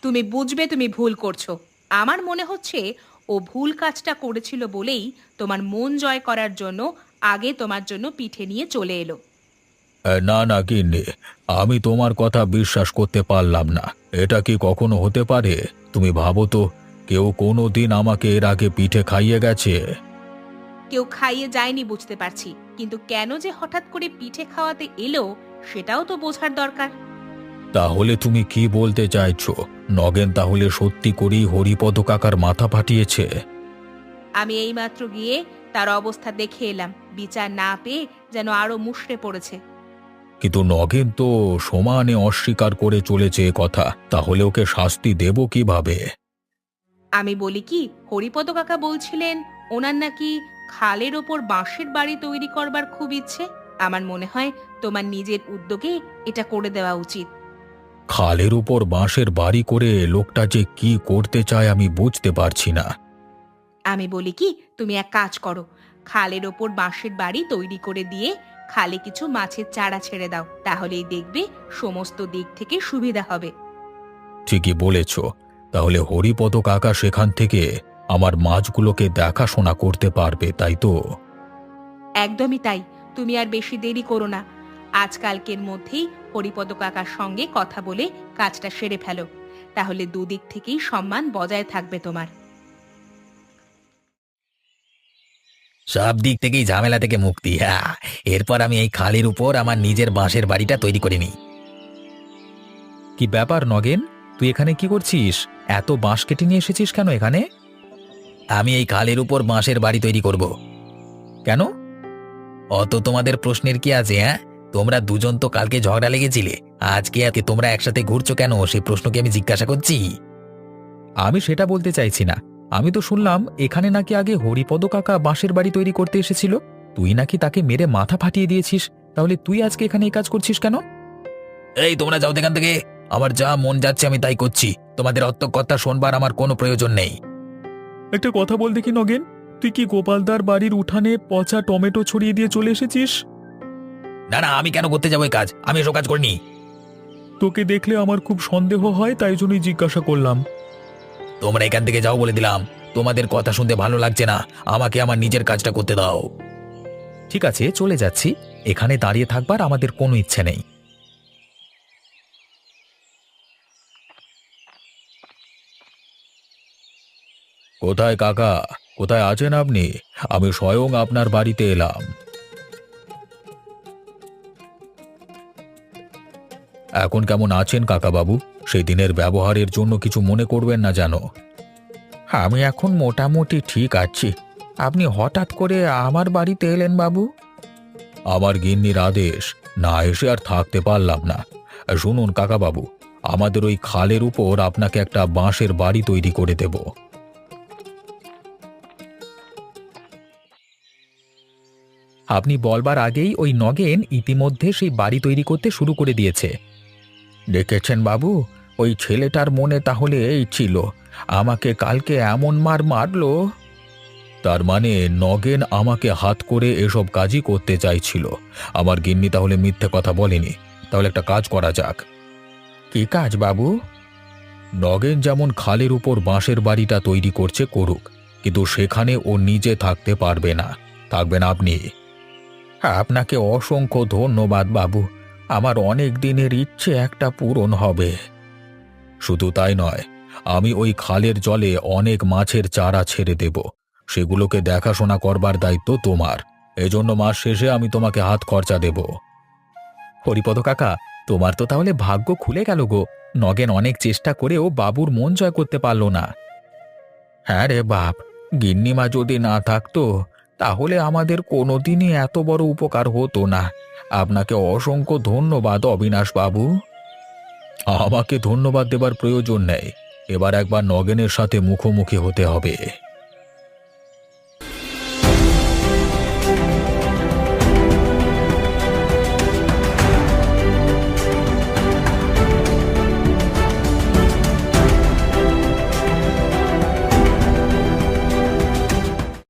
তুমি বুঝবে তুমি ভুল করছো। আমার মনে হচ্ছে ও ভুল কাজটা করেছিল বলেই তোমার মন জয় করার জন্য আগে তোমার জন্য পিঠে নিয়ে চলে এলো। না না গিন্নি, আমি তোমার কথা বিশ্বাস করতে পারলাম না। এটা কি কখনো হতে পারে? তুমি ভাবো তো, কেউ কোনো দিন আমাকে এর আগে পিঠে খাইয়ে গেছে? কেউ খাইয়ে যায়নি বুঝতে পারছি, কিন্তু কেন যে হঠাৎ করে পিঠে খাওয়াতে এলো সেটাও তো বোঝার দরকার। তাহলে তুমি কি বলতে চাইছো? নগেন তাহলে সত্যি করেই হরিপদ কাকার মাথা ফাটিয়েছে? আমি এইমাত্র গিয়ে তার অবস্থা দেখে এলাম, বিচার না পেয়ে যেন আরো মুষড়ে পড়েছে। কিন্তু নগেন তো সমানে অস্বীকার করে চলেছে এ কথা। তাহলে ওকে শাস্তি দেব কিভাবে? আমি বলি কি, হরিপদ কাকা বলছিলেন ওনার নাকি খালের ওপর বাঁশের বাড়ি তৈরি করবার খুব ইচ্ছে। আমার মনে হয় তোমার নিজের উদ্যোগে এটা করে দেওয়া উচিত। খালের উপর বাঁশের বাড়ি করে লোকটা যে কি করতে চায় আমি বুঝতে পারছি না। আমি বলি কি, তুমি এক কাজ করো, খালের ওপর বাঁশের বাড়ি তৈরি করে দিয়ে খালে কিছু মাছের চারা ছেড়ে দাও, তাহলেই দেখবে সমস্ত দিক থেকে সুবিধা হবে। ঠিকই বলেছ। তাহলে হরিপদ কাকা সেখান থেকে আমার মাছগুলোকে দেখাশোনা করতে পারবে, তাই তো? একদমই তাই। তুমি আর বেশি দেরি করো না, আজকালকের মধ্যেই হরিপদ কাকার সঙ্গে কথা বলে কাজটা সেরে ফেলো, তাহলে দুদিক থেকেই সম্মান বজায় থাকবে তোমার। সব দিক থেকেই ঝামেলা থেকে মুক্তি। হ্যাঁ, এরপর আমি এই খালের উপর আমার নিজের বাঁশের বাড়িটা তৈরি করে নিই। কি ব্যাপার নগেন, তুই এখানে কি করছিস? এত বাঁশ কেটে নিয়ে এসেছিস কেন এখানে? আমি এই খালের উপর বাঁশের বাড়ি তৈরি করব। কেন? অত তোমাদের প্রশ্নের কি আছে? হ্যাঁ, তোমরা দুজন তো কালকে ঝগড়া লেগেছিলে, আজকে আজকে তোমরা একসাথে ঘুরছো কেন সেই প্রশ্ন কি আমি জিজ্ঞাসা করছি? আমি সেটা বলতে চাইছি না। আমি তো শুনলাম এখানে নাকি আগে হরিপদ কাকা বাঁশের বাড়ি তৈরি করতে এসেছিল। তুই নাকি তাকে মেরে মাথা ফাটিয়ে দিয়েছিস। তাহলে তুই আজকে এখানে এই কাজ করছিস কেন? এই তোমরা যাও এখান থেকে। আমার যা মন যাচ্ছে আমি তাই করছি, তোমাদের অত কথা শোনবার আমার কোনো প্রয়োজন নেই। একটা কথা বল দেখি নগেন, তুই কি গোপালদার বাড়ির উঠানে পচা টমেটো ছড়িয়ে দিয়ে চলে এসেছিস? না না, আমি কেন করতে যাবো এই কাজ? আমি এসব কাজ করিনি। তোকে দেখলে আমার খুব সন্দেহ হয়, তাই জন্যই জিজ্ঞাসা করলাম। তোমরা এখান থেকে যাও বলে দিলাম। তোমাদের কথা শুনতে ভালো লাগছে না, আমাকে আমার নিজের কাজটা করতে দাও। ঠিক আছে, চলে যাচ্ছি। এখানে দাঁড়িয়ে থাকবার আমাদের কোনো ইচ্ছে নেই। কোথায় কাকা? কোথায় আছেন আপনি? আমি স্বয়ং আপনার বাড়িতে এলাম। এখন কেমন আছেন কাকা বাবু? সেই দিনের ব্যবহারের জন্য কিছু মনে করবেন না যেন। আমি এখন মোটামুটি ঠিক আছি। আপনি হঠাৎ করে আমার বাড়িতে এলেন বাবু? আমার গিন্নির আদেশ, না এসে আর থাকতে পারলাম না। শুনুন কাকা বাবু, আমাদের ওই খালের উপর আপনাকে একটা বাঁশের বাড়ি তৈরি করে দেব। আপনি বলবার আগেই ওই নগেন ইতিমধ্যে সেই বাড়ি তৈরি করতে শুরু করে দিয়েছে। দেখেছেন বাবু, ওই ছেলেটার মনে তাহলে এই ছিল, আমাকে কালকে এমন মার মারলো। তার মানে নগেন আমাকে হাত করে এসব কাজই করতে চাইছিল। আমার গিন্নি তাহলে মিথ্যে কথা বলেনি। তাহলে একটা কাজ করা যাক। কি কাজ বাবু? নগেন যেমন খালের উপর বাঁশের বাড়িটা তৈরি করছে করুক, কিন্তু সেখানে ও নিজে থাকতে পারবে না, থাকবেন আপনি। আপনাকে অসংখ্য ধন্যবাদ বাবু, আমার অনেক দিনের ইচ্ছে একটা পূরণ হবে। শুধু তাই নয়, আমি ওই খালের জলে অনেক মাছের চারা ছেড়ে দেব। সেগুলোকে দেখাশোনা করবার দায়িত্ব তোমার। এজন্য মাস শেষে আমি তোমাকে হাত খরচা দেব। হরিপদ কাকা, তোমার তো তাহলে ভাগ্য খুলে গেল গো। নগেন অনেক চেষ্টা করেও বাবুর মন জয় করতে পারল না। হ্যাঁ রে বাপ, গিন্নিমা যদি না থাকতো তাহলে আমাদের কোনোদিনই এত বড় উপকার হতো না। আপনাকে অসংখ্য ধন্যবাদ অবিনাশ বাবু। আমাকে ধন্যবাদ দেবার প্রয়োজন নেই। এবার একবার নগেনের সাথে মুখোমুখি হতে হবে।